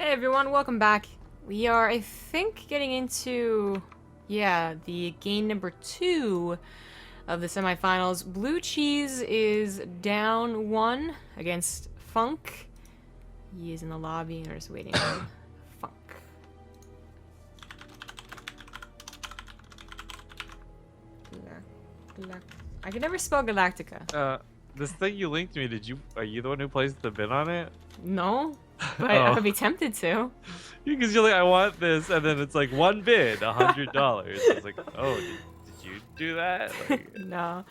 Hey everyone, welcome back. We are, I think, getting into, the game number 2 of the semifinals. Bluecheese is down 1 against FunK. He is in the lobby and we're just waiting on FunK. I can never spell Galactica. This thing you linked me, are you the one who placed the bid on it? No, but I would be tempted to. Because you're like, I want this, and then it's like one bid, $100. I was like, oh, did you do that? Like, No.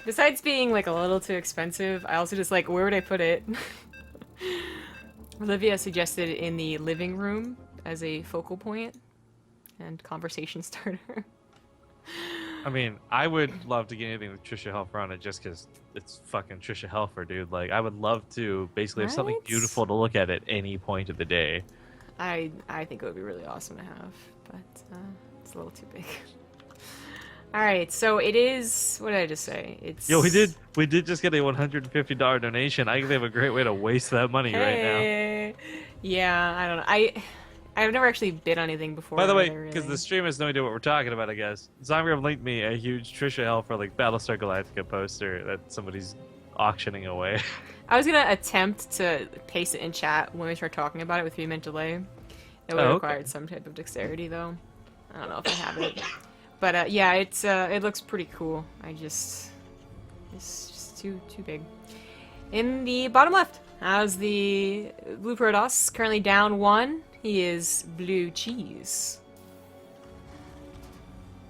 Besides being like a little too expensive, I also just like, where would I put it? Olivia suggested in the living room as a focal point and conversation starter. I mean, I would love to get anything with Trisha Helfer on it just because it's fucking Trisha Helfer, dude. Like, I would love to basically have something beautiful to look at any point of the day. I think it would be really awesome to have, but it's a little too big. Alright, so it is, what did I just say? It's... Yo, we did just get a $150 donation. I think they have a great way to waste that money right now. Yeah, I don't know. I've never actually bid on anything before. By the way, because the stream has no idea what we're talking about, I guess. Zombie linked me a huge Trisha Helfer like Battlestar Galactica poster that somebody's auctioning away. I was gonna attempt to paste it in chat when we start talking about it with 3-minute delay. It would have required some type of dexterity, though. I don't know if I have it. But yeah, it looks pretty cool. It's just too big. In the bottom left, how's the Blue Protoss currently down 1? He is Bluecheese.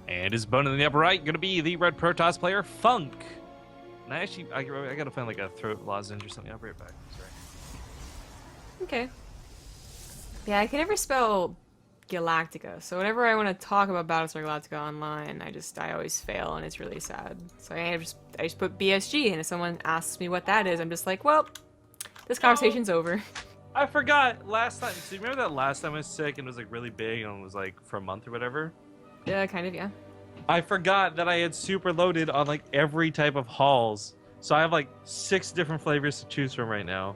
And his opponent in the upper right gonna be the red Protoss player FunK. And I gotta find like a throat lozenge or something. I'll be right back. Sorry. Okay. Yeah, I can never spell Galactica, so whenever I want to talk about Battlestar Galactica online, I always fail, and it's really sad. So I just put BSG, and if someone asks me what that is, I'm just like, well, this conversation's over. I forgot last time. So you remember that last time I was sick and it was like really big and it was like for a month or whatever? Yeah, kind of, yeah. I forgot that I had super loaded on like every type of halls. So I have like 6 different flavors to choose from right now.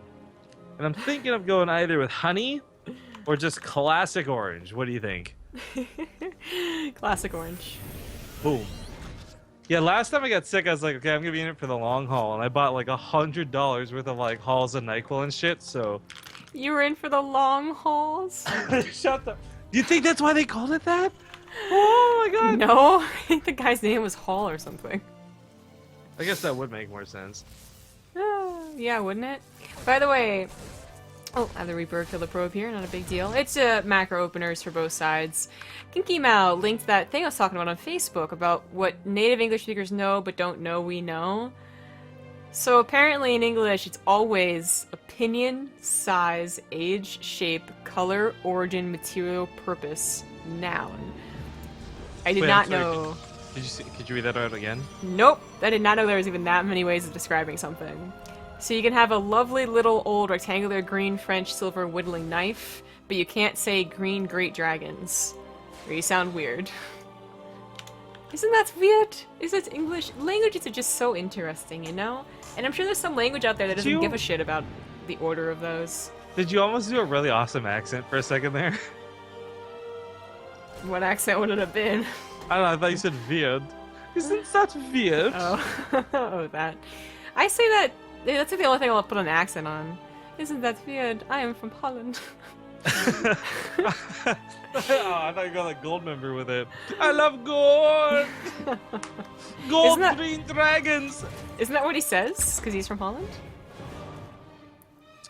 And I'm thinking of going either with honey or just classic orange. What do you think? Classic orange. Boom. Yeah, last time I got sick, I was like, okay, I'm gonna be in it for the long haul. And I bought like $100 worth of like halls of NyQuil and shit, so... You were in for the long hauls? Shut up. Do you think that's why they called it that? Oh my god. No, I think the guy's name was Hall or something. I guess that would make more sense. Yeah, wouldn't it? By the way, I have the Reaper Killer Probe here, not a big deal. It's macro openers for both sides. Kinky Mao linked that thing I was talking about on Facebook about what native English speakers know but don't know we know. So apparently in English, it's always opinion, size, age, shape, color, origin, material, purpose, noun. I did not know. Could you read that out again? Nope, I did not know there was even that many ways of describing something. So you can have a lovely little old rectangular green French silver whittling knife, but you can't say green great dragons, or you sound weird. Isn't that weird? Isn't English? Languages are just so interesting, you know? And I'm sure there's some language out there that doesn't give a shit about the order of those. Did you almost do a really awesome accent for a second there? What accent would it have been? I don't know, I thought you said weird. Isn't that weird? Oh, oh, that. I say that, that's like the only thing I'll put an accent on. Isn't that weird? I am from Holland. Oh, I thought you got like gold member with it. I love gold! Gold green dragons! Isn't that what he says? Because he's from Holland?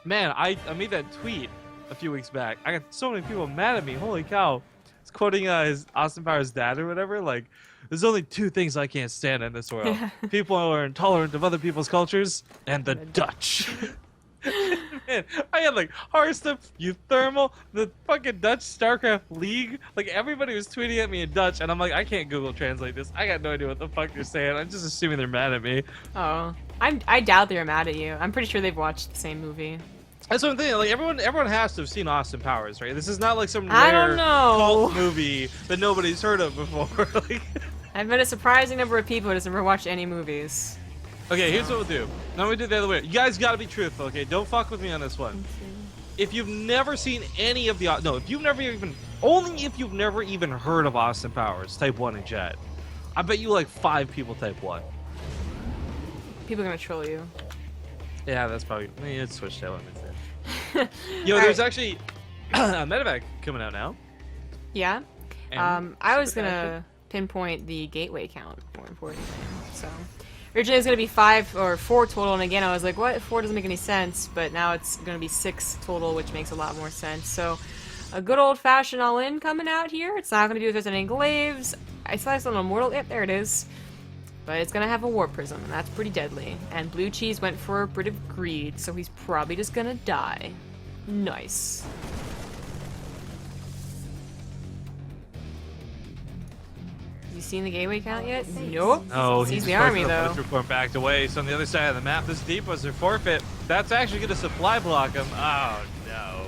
Man, I made that tweet a few weeks back. I got so many people mad at me. Holy cow. It's quoting his Austin Powers dad or whatever. Like, there's only 2 things I can't stand in this world. People who are intolerant of other people's cultures and the Dutch. Man, I had like Hearthstone, Euthermal, the fucking Dutch StarCraft League. Like everybody was tweeting at me in Dutch, and I'm like, I can't Google translate this. I got no idea what the fuck they're saying. I'm just assuming they're mad at me. Oh, I doubt they're mad at you. I'm pretty sure they've watched the same movie. That's what I'm thinking. Like everyone has to have seen Austin Powers, right? This is not like some rare cult movie that nobody's heard of before. Like, I've met a surprising number of people who has never watched any movies. Okay, here's what we'll do. Now we do it the other way. You guys gotta be truthful, okay? Don't fuck with me on this one. if you've never seen any of the if you've never even if you've never even heard of Austin Powers Type 1 in chat, I bet you like 5 people Type 1. People are gonna troll you. Yeah, that's probably it's switch to elements then. Yo, there's actually a medevac coming out now. Yeah. And I was super gonna pinpoint the gateway count more importantly. So originally it was gonna be 5 or 4 total, and again I was like, what? 4 doesn't make any sense, but now it's gonna be 6 total, which makes a lot more sense. So a good old-fashioned all-in coming out here. It's not gonna do with any glaives. I sliced on a mortal. Yep, there it is. But it's gonna have a warp prism, and that's pretty deadly. And Bluecheese went for a bit of greed, so he's probably just gonna die. Nice. Have you seen the gateway count yet? Nope. Oh, Sees the army though. Report backed away. So on the other side of the map, this depot's their forfeit. That's actually gonna supply block him. Oh no.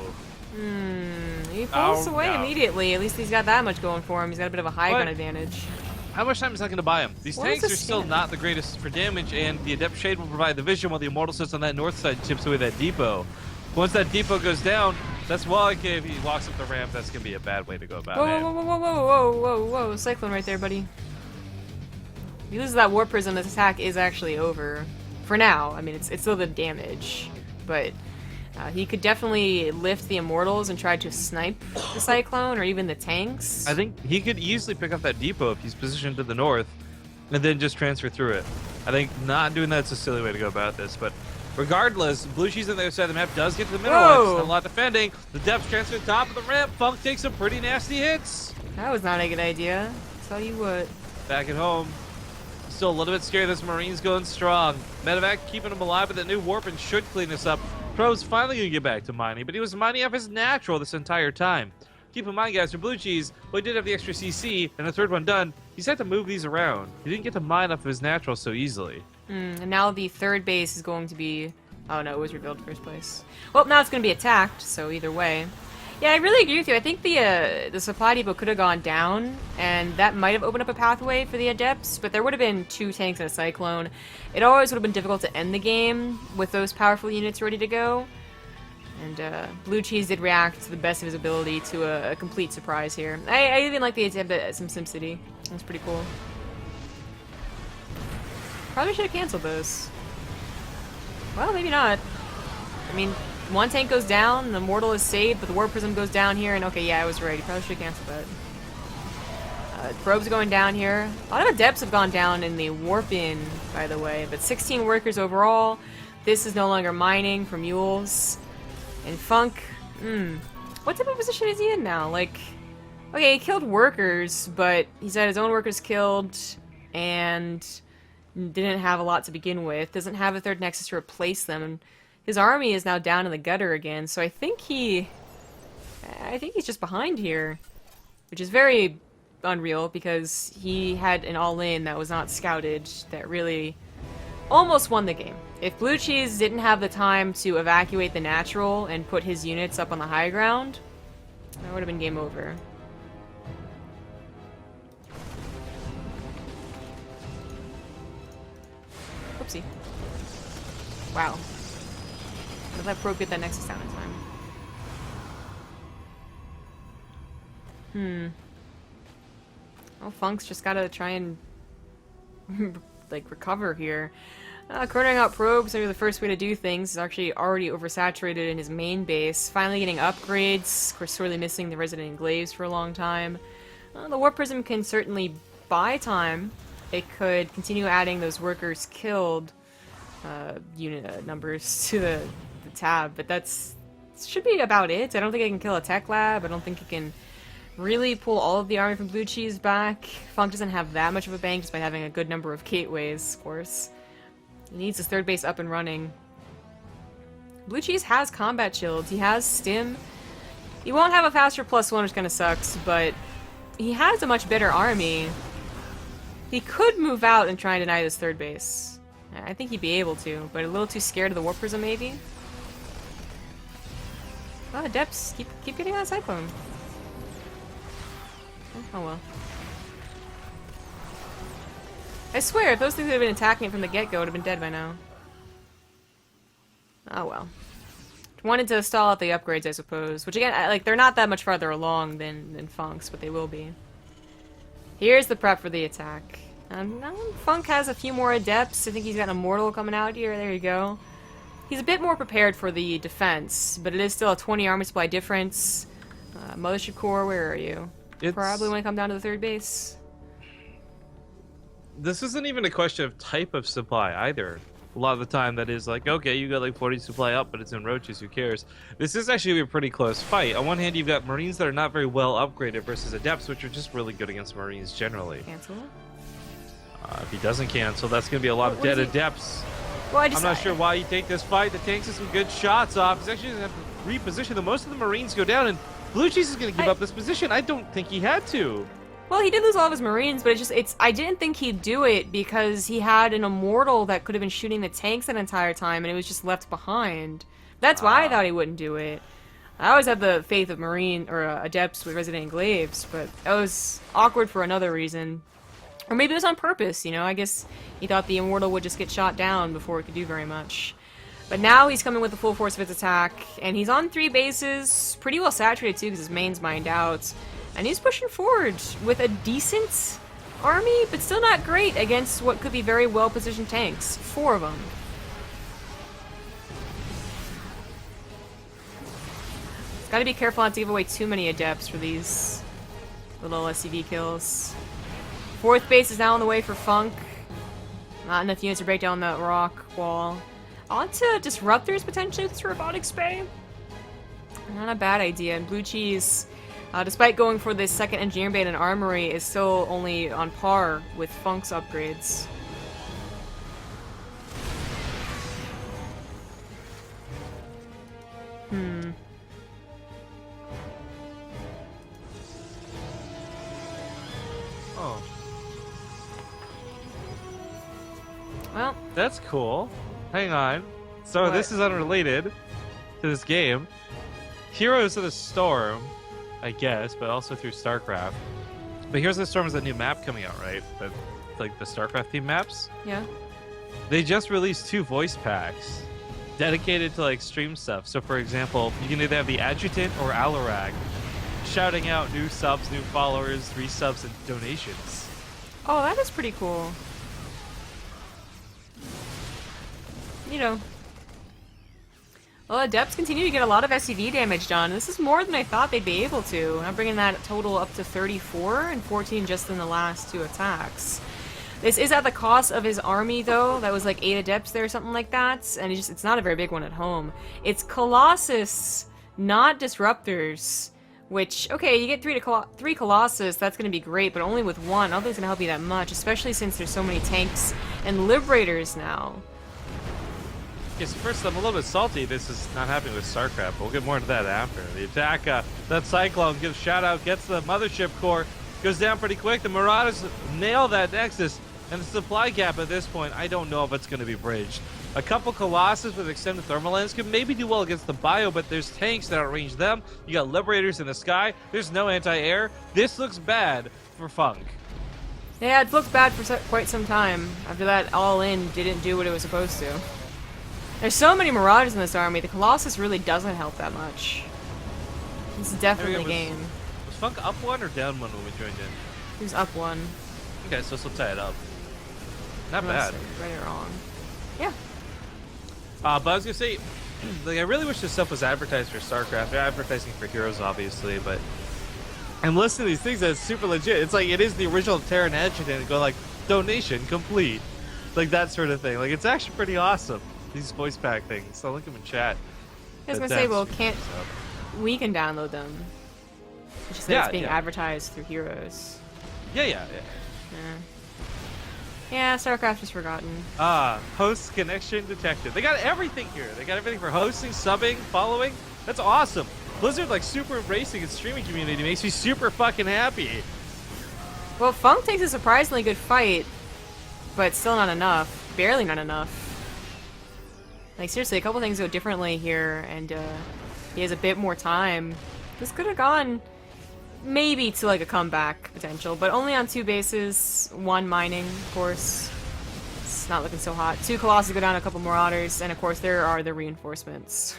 He pulls away no. immediately. At least he's got that much going for him. He's got a bit of a high gun advantage. How much time is that going to buy him? These What tanks is are this still scan? not the greatest for damage, and the Adept Shade will provide the vision while the Immortal sits on that north side and chips away that depot. Once that depot goes down, that's why if he walks up the ramp, that's going to be a bad way to go about Whoa, it. whoa, whoa, whoa, whoa, whoa, whoa, whoa. Cyclone right there, buddy. If he loses that warp prism, this attack is actually over. For now. I mean, it's still the damage. But he could definitely lift the Immortals and try to snipe the Cyclone or even the tanks. I think he could easily pick up that depot if he's positioned to the north and then just transfer through it. I think not doing that's a silly way to go about this, but regardless, Bluecheese on the other side of the map does get to the middle. Whoa. It's a lot defending. The depth transfer top of the ramp. FunK takes some pretty nasty hits. That was not a good idea. Tell you what. Back at home, still a little bit scared. This Marine's going strong. Medevac keeping him alive, but that new warp and should clean this up. Pro's finally going to get back to mining, but he was mining off his natural this entire time. Keep in mind, guys, for Bluecheese, well, he did have the extra CC, and the third one done, he's had to move these around. He didn't get to mine off of his natural so easily. And now the third base is going to be... Oh no, it was revealed first place. Well, now it's going to be attacked, so either way. Yeah, I really agree with you. I think the supply depot could have gone down, and that might have opened up a pathway for the Adepts, but there would have been 2 tanks and a Cyclone. It always would have been difficult to end the game with those powerful units ready to go. And Bluecheese did react to the best of his ability to a complete surprise here. I even like the attempt at some SimCity. That's pretty cool. Probably should have canceled those. Well, maybe not. I mean, one tank goes down, the Mortal is saved, but the Warp Prism goes down here, and okay, yeah, I was right. You probably should have canceled that. Probes going down here. A lot of Adepts have gone down in the Warp-In, by the way, but 16 workers overall. This is no longer mining for mules. And FunK, what type of position is he in now? Like, okay, he killed workers, but he's had his own workers killed, and didn't have a lot to begin with. Doesn't have a third nexus to replace them, and his army is now down in the gutter again. So I think he's just behind here, which is very unreal because he had an all-in that was not scouted that really almost won the game. If Bluecheese didn't have the time to evacuate the natural and put his units up on the high ground, that would have been game over. Oopsie. Wow. Did that probe get that nexus down in time? Well, FunK's just gotta try and like recover here. Cornering out probes, maybe the first way to do things, is actually already oversaturated in his main base. Finally getting upgrades. Of course, sorely missing the Resident Glaives for a long time. The Warp Prism can certainly buy time. It could continue adding those workers killed unit numbers to the tab, but that's should be about it. I don't think I can kill a tech lab. I don't think it can really pull all of the army from Bluecheese back. FunK doesn't have that much of a bank just by having a good number of gateways, of course. He needs his third base up and running. Bluecheese has combat shields. He has stim. He won't have a faster +1, which kind of sucks, but he has a much better army. He could move out and try and deny this third base. I think he'd be able to, but a little too scared of the Warp Prism, maybe? Oh, Adepts, keep getting on Cyclone. Oh well. I swear, if those things had been attacking it from the get-go, it would have been dead by now. Oh well. Wanted to stall out the upgrades, I suppose. Which again, like they're not that much farther along than FunK's, but they will be. Here's the prep for the attack. FunK has a few more adepts. I think he's got an immortal coming out here. There you go. He's a bit more prepared for the defense, but it is still a 20 army supply difference. Mothership Core, where are you? Probably want to come down to the third base. This isn't even a question of type of supply either. A lot of the time that is like, okay, you got like 40 supply up, but it's in roaches, who cares? This is actually a pretty close fight. On one hand, you've got Marines that are not very well upgraded versus Adepts, which are just really good against Marines generally. Cancel? If he doesn't cancel, that's going to be a lot of dead Adepts. Well, I'm not sure why you take this fight. The tanks have some good shots off. He's actually going to have to reposition them. Most of the Marines go down, and Bluecheese is going to give up this position. I don't think he had to. Well, he did lose all of his Marines, but I didn't think he'd do it because he had an Immortal that could have been shooting the tanks that entire time, and it was just left behind. That's why I thought he wouldn't do it. I always had the faith of Marine, or Adepts with Resident Enclaves, but that was awkward for another reason. Or maybe it was on purpose, you know? I guess he thought the Immortal would just get shot down before it could do very much. But now he's coming with the full force of its attack, and he's on 3 bases, pretty well saturated too because his main's mined out. And he's pushing forward with a decent army, but still not great against what could be very well-positioned tanks. 4 of them. Gotta be careful not to give away too many Adepts for these little SCV kills. 4th base is now on the way for FunK. Not enough units to break down that rock wall. Onto Disruptors, potentially, with this Robotics Bay. Not a bad idea. And Bluecheese, despite going for this 2nd Engineering Bay and Armory, is still only on par with FunK's upgrades. Oh. Well. That's cool. Hang on. So What? this is unrelated to this game. Heroes of the Storm, I guess, but also through StarCraft. But Heroes of the Storm is a new map coming out, right? But like the StarCraft theme maps. Yeah. They just released 2 voice packs dedicated to like stream stuff. So for example, you can either have the Adjutant or Alarak shouting out new subs, new followers, resubs, and donations. Oh, that is pretty cool. You know. Well, Adepts continue to get a lot of SCV damage done. This is more than I thought they'd be able to. I'm bringing that total up to 34 and 14 just in the last 2 attacks. This is at the cost of his army, though. That was like 8 Adepts there, something like that. And it's not a very big one at home. It's Colossus, not Disruptors. Which, okay, you get 3 Colossus, that's going to be great, but only with 1. I don't think it's going to help you that much, especially since there's so many tanks and Liberators now. Okay, so first, I'm a little bit salty this is not happening with StarCraft, but we'll get more into that after. The attack, that Cyclone gives shout out, gets the Mothership Core, goes down pretty quick. The Marauders nail that Nexus, and the supply gap at this point, I don't know if it's going to be bridged. A couple Colossus with extended thermal lens could maybe do well against the Bio, but there's tanks that outrange them. You got Liberators in the sky. There's no anti-air. This looks bad for FunK. Yeah, it looked bad for quite some time. After that, All-In didn't do what it was supposed to. There's so many Marauders in this army, the Colossus really doesn't help that much. It's definitely game. Was FunK up 1 or down 1 when we joined in? He was up 1. Okay, so this will tie it up. Not Unless bad. Right or wrong. Yeah. But I was gonna say, like, I really wish this stuff was advertised for StarCraft. They're advertising for Heroes, obviously, but I'm listening to these things that's super legit. It's like it is the original Terran Adjutant and go like donation complete, like that sort of thing. Like it's actually pretty awesome. These voice pack things. I'll link them in chat. I was gonna say, well, we can download them. It's just that it's being advertised through Heroes. Yeah. Yeah, StarCraft is forgotten. Host connection detected. They got everything here. They got everything for hosting, subbing, following. That's awesome. Blizzard, like, super embracing its streaming community makes me super fucking happy. Well, FunK takes a surprisingly good fight, but still not enough. Barely not enough. Like, seriously, a couple things go differently here, and he has a bit more time. This could have gone maybe to, like, a comeback potential, but only on 2 bases, 1 mining, of course. It's not looking so hot. 2 Colossus go down, a couple Marauders, and of course there are the reinforcements.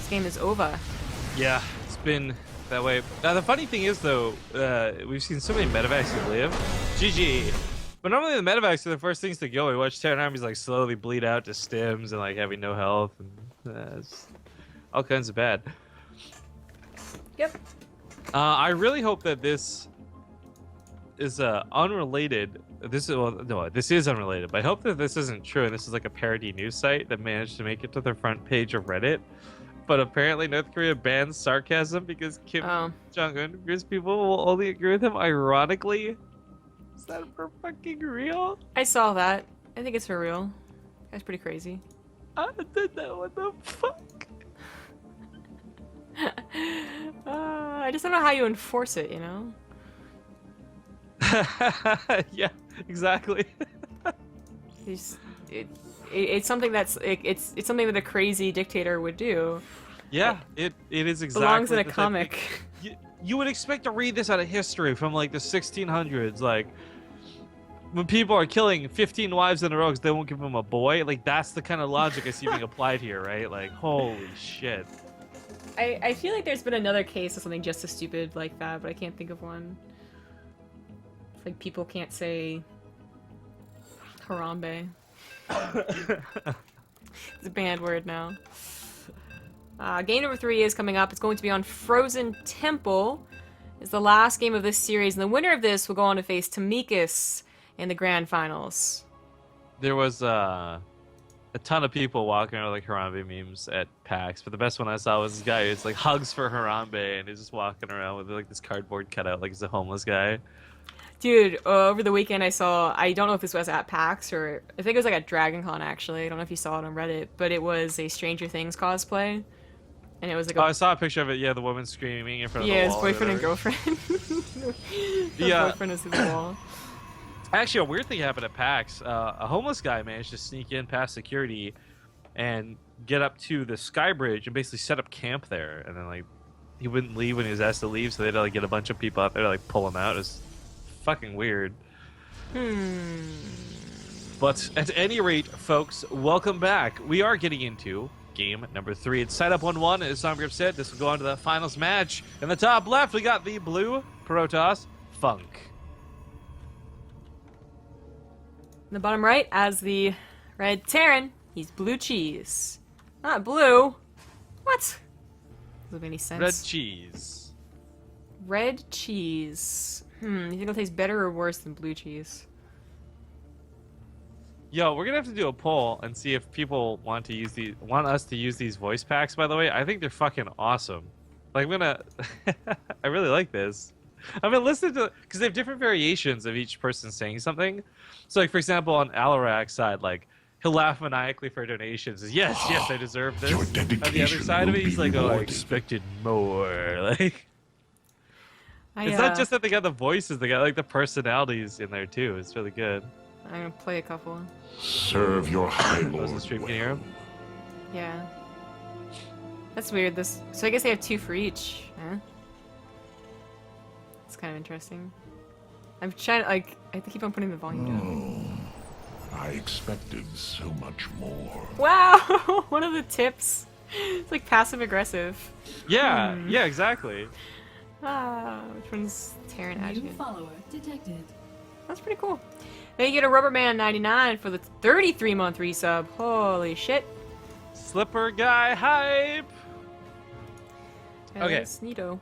game is over. Yeah, it's been that way. Now, the funny thing is, though, we've seen so many medevacs who live. GG. But normally the medevacs are the first things to go. We watch Terran armies like slowly bleed out to stims and like having no health and it's all kinds of bad. Yep. I really hope that this is unrelated. This is unrelated. But I hope that this isn't true and this is like a parody news site that managed to make it to the front page of Reddit. But apparently North Korea bans sarcasm because Kim Jong-un agrees people will only agree with him ironically. Is that for fucking real? I saw that. I think it's for real. That's pretty crazy. I did that. What the fuck? I just don't know how you enforce it, you know? Yeah, exactly. It's something that's it's something that a crazy dictator would do. Yeah, it is exactly. Belongs in a comic. You would expect to read this out of history from like the 1600s, like when people are killing 15 wives in a row because they won't give them a boy. Like that's the kind of logic I see being applied here, right? Like holy shit. I feel like there's been another case of something just as stupid like that, but I can't think of one. It's like people can't say Harambe. It's a banned word now. Game number 3 is coming up. It's going to be on Frozen Temple. It's the last game of this series, and the winner of this will go on to face Tamikis in the grand finals. There was a ton of people walking around with like Harambe memes at PAX, but the best one I saw was this guy who's like hugs for Harambe, and he's just walking around with like this cardboard cutout like he's a homeless guy. Dude, over the weekend I saw, I don't know if this was at PAX or, I think it was like at DragonCon actually, I don't know if you saw it on Reddit, but it was a Stranger Things cosplay. And it was like I saw a picture of it, yeah, the woman screaming in front of the wall. Yeah, his boyfriend and girlfriend. Yeah. Boyfriend is in the wall. Actually, a weird thing happened at PAX. A homeless guy managed to sneak in past security and get up to the sky bridge and basically set up camp there. And then, like, he wouldn't leave when he was asked to leave, so they had to, like, get a bunch of people out there to, like, pull him out. It was fucking weird. But at any rate, folks, welcome back. We are getting into game number 3. It's side up 1-1, as Somgrip said. This will go on to the finals match. In the top left, we got the blue Protoss FunK. In the bottom right, as the red Terran, he's Bluecheese. Not blue. What? Doesn't make any sense. Red cheese. Red cheese. You think it'll taste better or worse than blue cheese? Yo, we're gonna have to do a poll and see if people want us to use these voice packs. By the way, I think they're fucking awesome. Like, I'm gonna, I really like this. I've been listening to, because they have different variations of each person saying something. So, like for example, on Alarak's side, like he'll laugh maniacally for donations. Says, yes, I deserve this. Your On the other dedication side of will it, he's be like, oh, I rewarded. expected more. Like, it's not just that they got the voices; they got like the personalities in there too. It's really good. I'm gonna play a couple. Serve your high Was lord the stream, can you hear him? Yeah. That's weird. So I guess they have 2 for each. Huh? It's kind of interesting. I'm trying to, like, I have to keep on putting the volume down. I expected so much more. Wow! One of the tips. It's like passive aggressive. Yeah, yeah, exactly. Which one's Terran New Adjuvant? follower detected. That's pretty cool. Then you get a Rubberman 99 for the 33-month resub. Holy shit. Slipper guy hype. Okay. That's neato.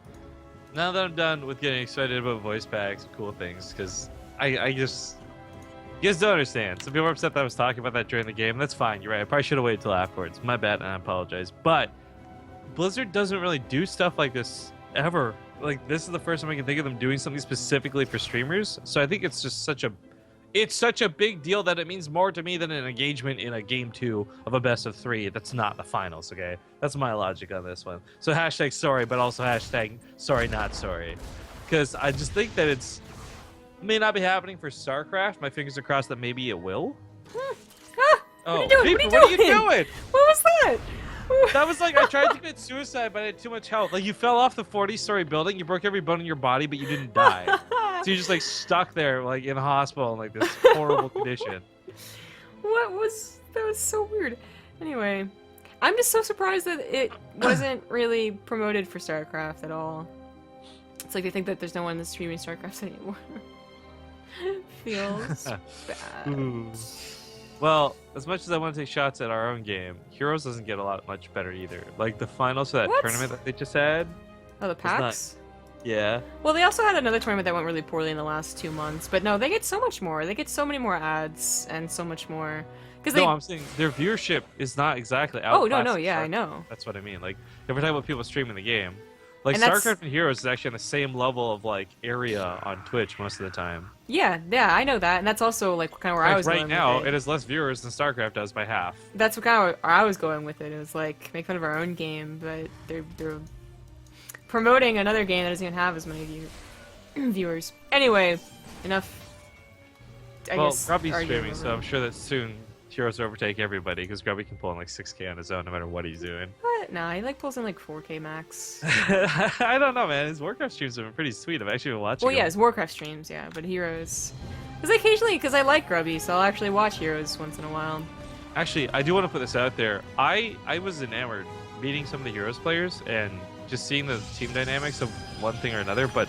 Now that I'm done with getting excited about voice packs and cool things, because I just... You guys don't understand. Some people are upset that I was talking about that during the game. That's fine. You're right. I probably should have waited till afterwards. My bad, and I apologize. But Blizzard doesn't really do stuff like this ever. Like, this is the first time I can think of them doing something specifically for streamers. So I think it's just such a... It's such a big deal that it means more to me than an engagement in a game 2 of a best of 3 that's not the finals, okay? That's my logic on this one. So hashtag sorry, but also hashtag sorry not sorry. Because I just think that it's... may not be happening for StarCraft. My fingers are crossed that maybe it will. What are you doing? People, what are you doing? doing? What was that? That was like, I tried to commit suicide, but I had too much health. Like, you fell off the 40-story building, you broke every bone in your body, but you didn't die. So you're just, like, stuck there, like, in a hospital in, like, this horrible condition. What was... That was so weird. Anyway. I'm just so surprised that it wasn't really promoted for StarCraft at all. It's like they think that there's no one that's streaming StarCraft anymore. Feels bad. Ooh. Well, as much as I want to take shots at our own game, Heroes doesn't get much better either. Like the finals for that What? tournament that they just had. Oh, the packs? Yeah. Well, they also had another tournament that went really poorly in the last 2 months, but no, they get so much more. They get so many more ads and so much more. No, I'm saying their viewership is not exactly out. Oh, no, yeah, I know. That's what I mean. Like, if we're talking about people streaming the game, like And that's- StarCraft and Heroes is actually on the same level of like area on Twitch most of the time. Yeah, I know that, and that's also like kind of where I Like was right going now, with it has less viewers than StarCraft does by half. That's what kind of where I was going with it. It was like make fun of our own game, but they're promoting another game that doesn't even have as many viewers. Anyway, enough. I Well, guess Grubby's arguing streaming, over so it. I'm sure that soon Heroes will overtake everybody because Grubby can pull in like 6K on his own no matter what he's doing. What? Nah, he like pulls in like 4K max. I don't know, man. His Warcraft streams have been pretty sweet. I've actually been watching Well, yeah, them. his Warcraft streams, yeah, but Heroes. Because I like Grubby, so I'll actually watch Heroes once in a while. Actually, I do want to put this out there. I was enamored meeting some of the Heroes players and just seeing the team dynamics of one thing or another, but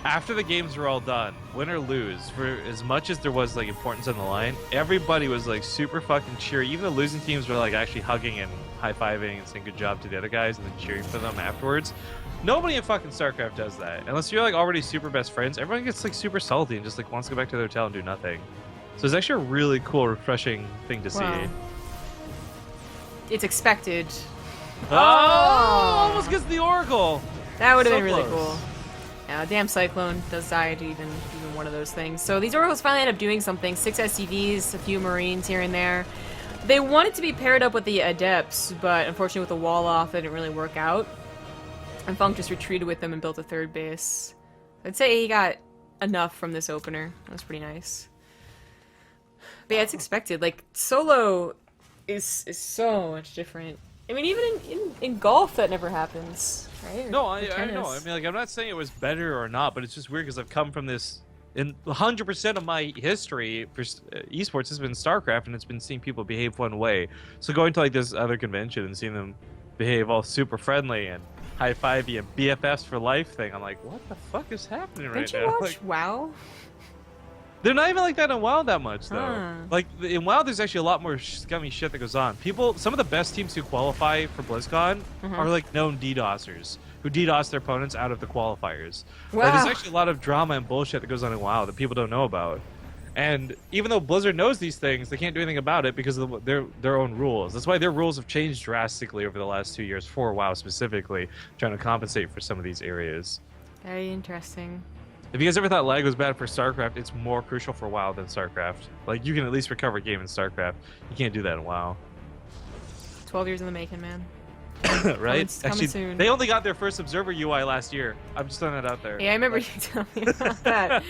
after the games were all done, win or lose, for as much as there was like importance on the line, everybody was like super fucking cheery. Even the losing teams were like actually hugging and high-fiving and saying good job to the other guys and then cheering for them afterwards. Nobody in fucking StarCraft does that. Unless you're like already super best friends, everyone gets like super salty and just like wants to go back to their hotel and do nothing. So it's actually a really cool, refreshing thing to see. Wow. It's expected. Oh! Almost gets the Oracle! That would have So been really close. cool. Yeah, damn Cyclone does die to even one of those things. So these Oracles finally end up doing something. 6 SCVs, a few Marines here and there. They wanted to be paired up with the Adepts, but unfortunately with the wall off, it didn't really work out. And FunK just retreated with them and built a third base. I'd say he got enough from this opener. That was pretty nice. But yeah, it's expected. Like, solo is so much different. I mean, even in golf, that never happens, right? No, Or I know. tennis. I mean, like, I'm not saying it was better or not, but it's just weird because I've come from this. In 100% of my history for esports has been StarCraft, and it's been seeing people behave one way. So going to like this other convention and seeing them behave all super friendly and high-fivey and BFFs for life thing, I'm like, what the fuck is happening right Didn't you now? watch Like, WoW? they're not even like that in WoW that much though. Huh. Like in WoW, there's actually a lot more scummy shit that goes on. Some of the best teams who qualify for BlizzCon are like known DDoSers who DDoS their opponents out of the qualifiers. Like, Wow. there's actually a lot of drama and bullshit that goes on in WoW that people don't know about. And even though Blizzard knows these things, they can't do anything about it because of their own rules. That's why their rules have changed drastically over the last 2 years for WoW specifically, trying to compensate for some of these areas. Very interesting. If you guys ever thought lag was bad for StarCraft, it's more crucial for WoW than StarCraft. Like, you can at least recover a game in StarCraft. You can't do that in WoW. 12 years in the making, man. Right? Coming soon. They only got their first Observer UI last year. I'm just throwing that out there. Yeah, I remember you telling me about that.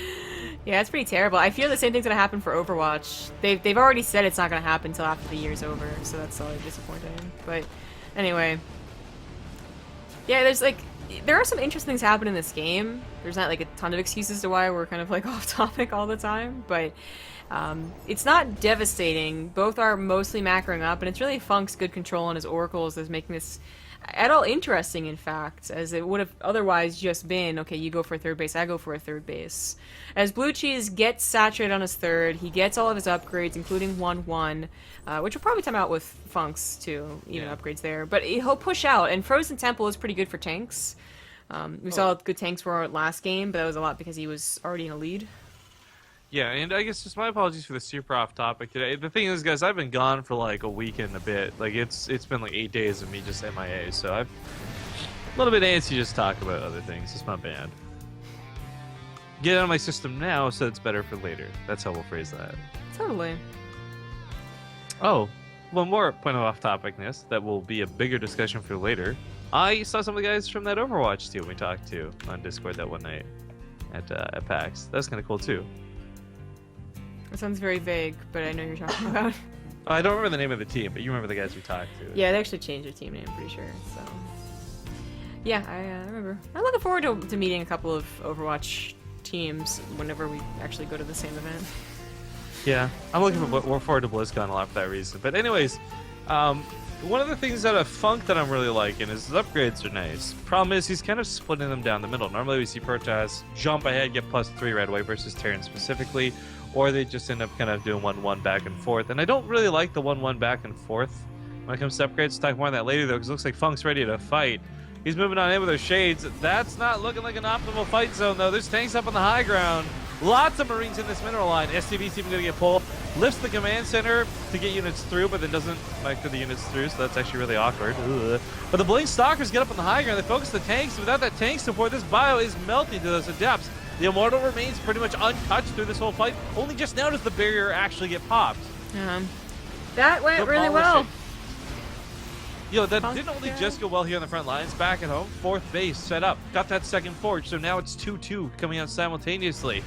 Yeah, it's pretty terrible. I fear the same thing's gonna happen for Overwatch. They've already said it's not gonna happen until after the year's over, so that's all disappointing. But anyway, yeah, there are some interesting things happening in this game. There's not like a ton of excuses to why we're kind of like off topic all the time, but it's not devastating. Both are mostly macroing up, and it's really FunK's good control on his oracles that's making this at all interesting, in fact, as it would have otherwise just been, okay, you go for a third base, I go for a third base. As Bluecheese gets saturated on his third, he gets all of his upgrades, including 1-1, which will probably time out with FunK's too, even upgrades there. But he'll push out, and Frozen Temple is pretty good for tanks. We saw good tanks for our last game, but that was a lot because he was already in a lead. Yeah, and I guess just my apologies for the super off topic today. The thing is, guys, I've been gone for like a week and a bit. Like, it's been like 8 days of me just MIA, so I've a little bit antsy just talk about other things. It's not bad. Get it out of my system now so it's better for later. That's how we'll phrase that. Totally. Oh, one more point of off-topicness that will be a bigger discussion for later. I saw some of the guys from that Overwatch team we talked to on Discord that one night at PAX. That was kind of cool too. That sounds very vague, but I know you're talking about. I don't remember the name of the team, but you remember the guys we talked to. Yeah, they actually changed their team name, I'm pretty sure. So, yeah, I remember. I'm looking forward to meeting a couple of Overwatch teams whenever we actually go to the same event. Yeah, I'm looking forward to BlizzCon a lot for that reason. But anyways, One of the things out of FunK that I'm really liking is his upgrades are nice. Problem is, he's kind of splitting them down the middle. Normally we see Protoss jump ahead, get +3 right away versus Terran specifically, or they just end up kind of doing 1-1 back and forth. And I don't really like the 1-1 back and forth when it comes to upgrades. Talk more on that later though, because it looks like FunK's ready to fight. He's moving on in with those shades. That's not looking like an optimal fight zone though. There's tanks up on the high ground. Lots of Marines in this mineral line. STV's even gonna get pulled. Lifts the command center to get units through, but then doesn't get the units through, so that's actually really awkward. Ugh. But the Blink Stalkers get up on the high ground. They focus the tanks. Without that tank support, this bio is melting to those adepts. The Immortal remains pretty much untouched through this whole fight. Only just now does the barrier actually get popped. That went really well. Yo, that didn't only just go well here on the front lines. Back at home, 4th base set up. Got that second forge, so now it's 2-2 coming out simultaneously.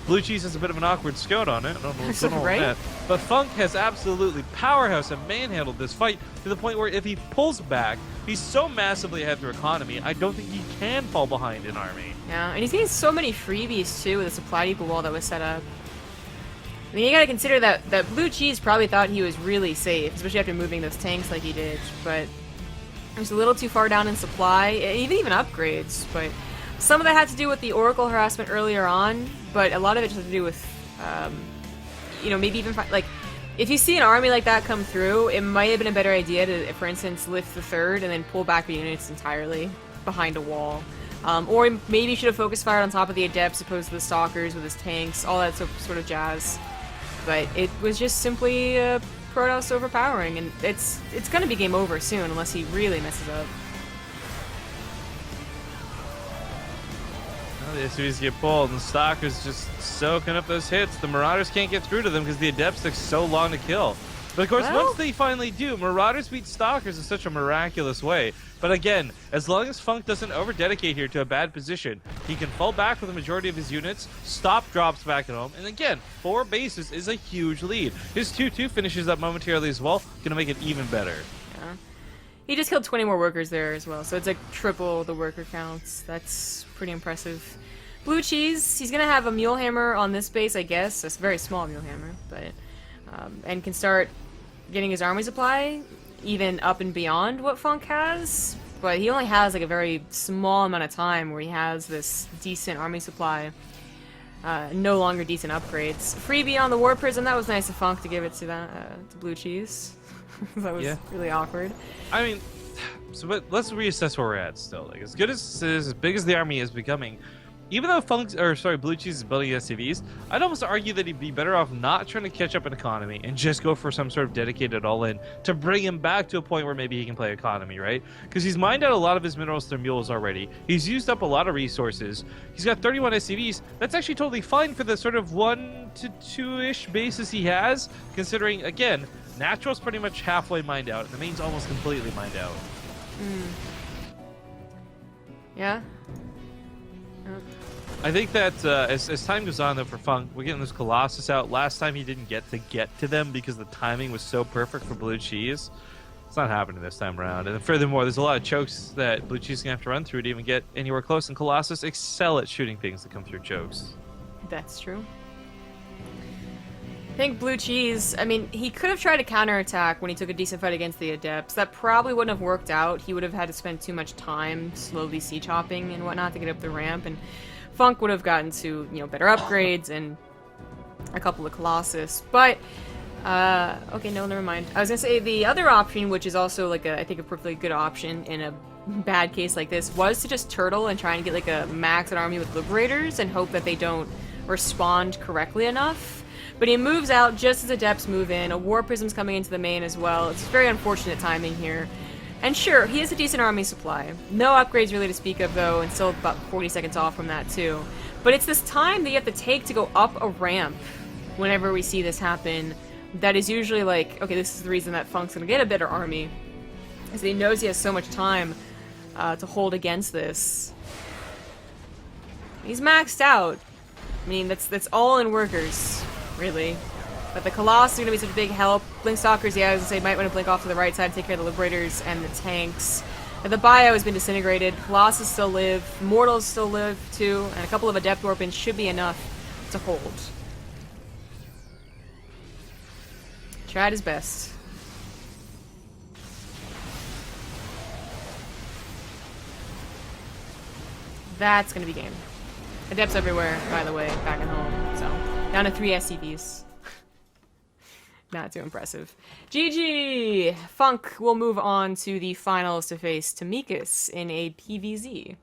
Bluecheese has a bit of an awkward scout on it. I don't know right? that. But FunK has absolutely powerhouse and manhandled this fight to the point where if he pulls back, he's so massively ahead through economy, I don't think he can fall behind in army. Yeah, and he's getting so many freebies too with the supply depot wall that was set up. I mean, you gotta consider that Bluecheese probably thought he was really safe, especially after moving those tanks like he did, but it was a little too far down in supply, even upgrades, but some of that had to do with the Oracle harassment earlier on, but a lot of it just had to do with, you know, maybe even, like, if you see an army like that come through, it might have been a better idea to, for instance, lift the 3rd and then pull back the units entirely behind a wall. Or maybe should have focused fire on top of the Adepts opposed to the Stalkers with his tanks, all that sort of jazz. But it was just simply Protoss overpowering, and it's gonna be game over soon unless he really messes up. Well, the SUVs get pulled, and the Stalkers just soaking up those hits. The Marauders can't get through to them because the Adepts took so long to kill. But of course, once they finally do, Marauders beat Stalkers in such a miraculous way. But again, as long as FunK doesn't over-dedicate here to a bad position, he can fall back with the majority of his units, stop drops back at home, and again, 4 bases is a huge lead. His 2-2 finishes up momentarily as well, gonna make it even better. Yeah. He just killed 20 more workers there as well, so it's like triple the worker counts. That's pretty impressive. Bluecheese, he's gonna have a mule hammer on this base, I guess. It's a very small mule hammer, but and can start getting his army supply even up and beyond what FunK has, but he only has like a very small amount of time where he has this decent army supply, no longer decent upgrades. Freebie on the War Prism, that was nice of FunK to give it to to Bluecheese. That was really awkward. I mean, but let's reassess where we're at still. Like, as big as the army is becoming, even though Bluecheese is building SCVs, I'd almost argue that he'd be better off not trying to catch up in economy and just go for some sort of dedicated all-in to bring him back to a point where maybe he can play economy, right? Because he's mined out a lot of his minerals through mules already. He's used up a lot of resources. He's got 31 SCVs. That's actually totally fine for the sort of 1 to 2-ish bases he has, considering, again, Natural's pretty much halfway mined out, and the main's almost completely mined out. Yeah? I think that as time goes on, though, for FunK, we're getting this Colossus out. Last time he didn't get to them because the timing was so perfect for Bluecheese. It's not happening this time around. And furthermore, there's a lot of chokes that Bluecheese is going to have to run through to even get anywhere close, and Colossus excel at shooting things that come through chokes. That's true. I think Bluecheese, I mean, he could have tried to counterattack when he took a decent fight against the Adepts. That probably wouldn't have worked out. He would have had to spend too much time slowly siege hopping and whatnot to get up the ramp, and FunK would have gotten to, you know, better upgrades and a couple of Colossus. But, okay, no, never mind. I was gonna say the other option, which is also like I think a perfectly good option in a bad case like this, was to just turtle and try and get like a maxed army with Liberators and hope that they don't respond correctly enough. But he moves out just as Adepts move in. A War Prism's coming into the main as well. It's very unfortunate timing here. And sure, he has a decent army supply. No upgrades really to speak of, though, and still about 40 seconds off from that, too. But it's this time that you have to take to go up a ramp whenever we see this happen. That is usually like, okay, this is the reason that FunK's gonna get a better army, is that he knows he has so much time to hold against this. He's maxed out. I mean, that's all in workers, really. But the Colossus are going to be such a big help. Blink Stalkers, yeah, I was going to say, might want to blink off to the right side to take care of the Liberators and the tanks. But the bio has been disintegrated. Colossus still live. Mortals still live, too. And a couple of Adept Orphans should be enough to hold. Tried his best. That's gonna be game. Adepts everywhere, by the way, back at home. So, down to 3 SCVs. Not too impressive. GG! FunK will move on to the finals to face Tamikis in a PvZ.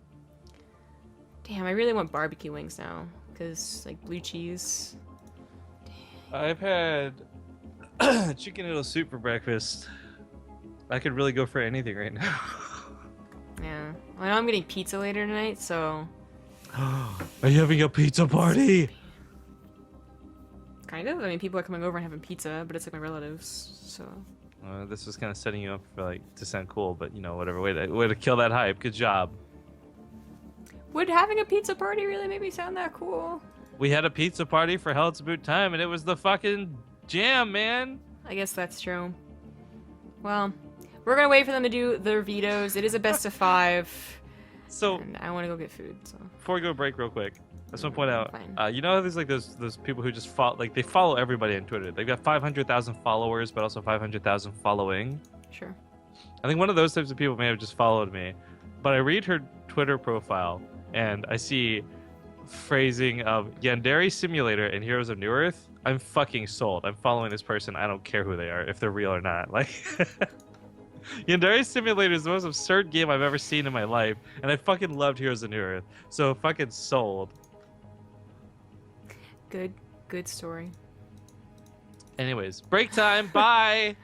Damn, I really want barbecue wings now. Because, like, blue cheese. I've had chicken noodle soup for breakfast. I could really go for anything right now. Yeah. Well, I know I'm getting pizza later tonight, so... Are you having a pizza party? Kind of. I mean, people are coming over and having pizza, but it's like my relatives, so... This was kind of setting you up for, like, to sound cool, but, you know, whatever. Way to kill that hype. Good job. Would having a pizza party really make me sound that cool? We had a pizza party for Hell It's About Time, and it was the fucking jam, man. I guess that's true. Well, we're gonna wait for them to do their vetoes. It is a best of 5. So, And I want to go get food, so... before we go to break real quick, I just want to point out, Fine. you know how there's like those people who just follow, like they follow everybody on Twitter. They've got 500,000 followers, but also 500,000 following. Sure. I think one of those types of people may have just followed me, but I read her Twitter profile and I see phrasing of Yandere Simulator and Heroes of New Earth. I'm fucking sold. I'm following this person. I don't care who they are, if they're real or not. Like, Yandere Simulator is the most absurd game I've ever seen in my life, and I fucking loved Heroes of New Earth. So fucking sold. Good story. Anyways, break time. Bye.